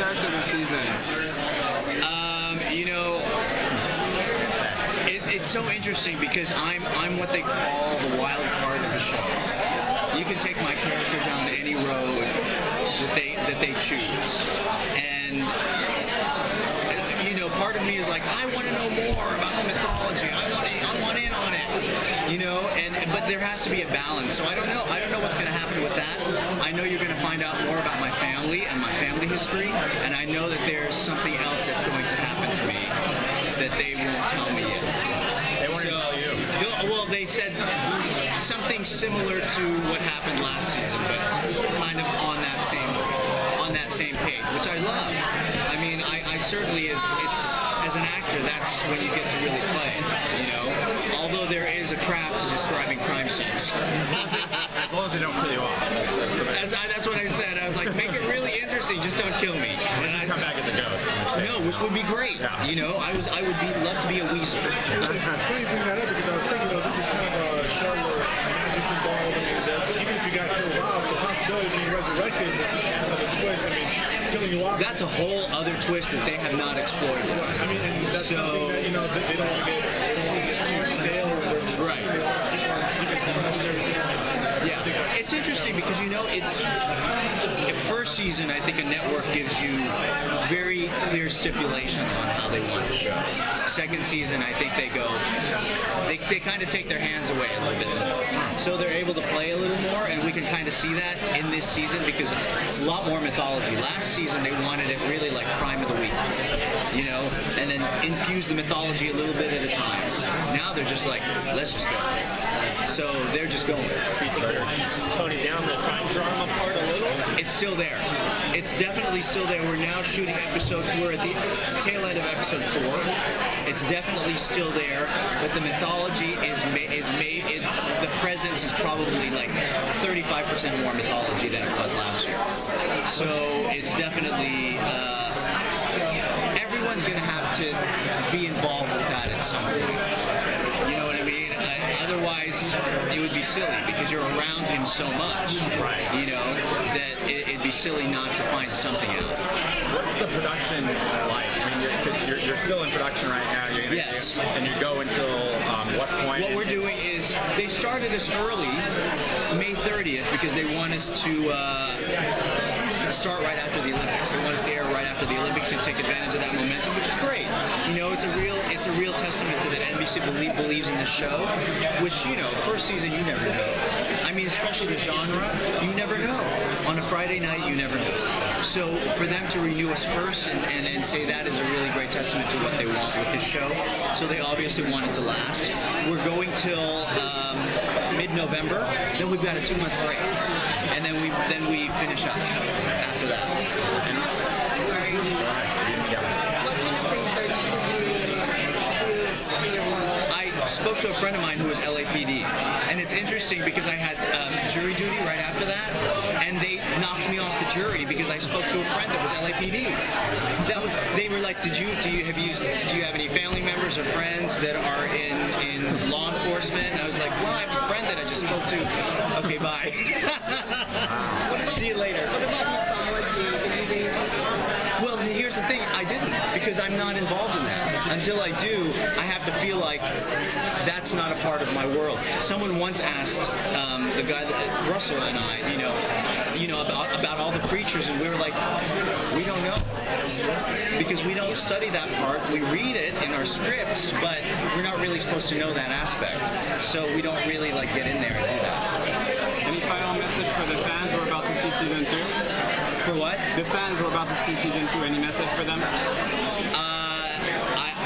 character this season? You know, it's so interesting because I'm what they call the wild card of the show. You can take my character down any road that they choose, and you know, part of me is like, I want to know more about the mythology. I want in on it. You know, but there has to be a balance. So I don't know what's going to happen with that. I know you're going to find out more about my family and my family history, and I know that there's something else that's going to happen to me that they won't tell me yet. They won't even tell you. Well, they said something similar to what happened last season, but kind of on that same page, which I love. I mean, I certainly it's as an actor, that's when you get to really play, you know. Although there is a craft to describing crime scenes. As long as they don't kill you off. That's what I said. I was like, make it really interesting, just don't kill me. And I come back as a ghost. No, which would be great. Yeah. You know, I would love to be a weasel. It's funny you bring that up because I was thinking, this is kind of a show where magic's involved. I mean, even if you got killed off, the possibility of being resurrected is just another twist. I mean, killing you off. That's a whole other twist that they have not explored. I mean, and that's something that, you know, that they don't want to get too stale or whatever. Right. Yeah, it's interesting because, you know, it's first season, I think a network gives you very clear stipulations on how they want the show. Second season, I think they kind of take their hands away a little bit more. So they're able to play a little more, and we can kind of see that in this season because a lot more mythology. Last season, they wanted it really like crime of the week, you know, and then infuse the mythology a little bit at a time. Now they're just like, let's just go. So they're just going. Tone down the crime drama part a little? It's still there. It's definitely still there. We're now shooting we're at the tail end of episode 4. It's definitely still there, but the mythology is made, the presence is probably like 35% more mythology than it was last year. So it's definitely, everyone's going to have to be involved with that at some point. You know what I mean? Otherwise, it would be silly because you're around him so much, right? You know, that it'd be silly not to find something out. What's the production like? I mean, you're still in production right now. Yes. And you go until what point? What we're doing is they started us early, May 30th, because they want us to start right after the Olympics. They want us to air right after the Olympics and take advantage of that momentum, which is great. You know, it's a real testament to that NBC believes in the show, which, you know, first season you never know. I mean, especially the genre, you never know. On a Friday night, you never know. So for them to renew us first and say that is a really great testament to what they want with this show. So they obviously want it to last. We're going till mid-November. Then we've got a 2-month break, and then we finish up after that. I spoke to a friend of mine who was LAPD, and it's interesting because I had jury duty right after that, and they knocked me off the jury because I spoke to a friend that was LAPD. They were like, do you have any family members or friends that are in law enforcement? And I was like, well, I have a friend that I just spoke to. Okay, bye. See you later. What about mythology? Well, here's the thing. I didn't, because I'm not involved in that. Until I do, I have to feel like that's not a part of my world. Someone once asked the guy, Russell and I, you know, about all the creatures, and we were like, we don't know, because we don't study that part. We read it in our scripts, but we're not really supposed to know that aspect. So we don't really like get in there and do that. Any final message for the fans who are about to see season 2? For what? The fans who are about to see season 2. Any message for them?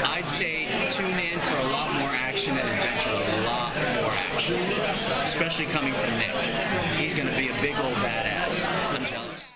I'd say tune in for a lot more action and adventure, a lot more action, especially coming from Nick. He's going to be a big old badass. I'm jealous.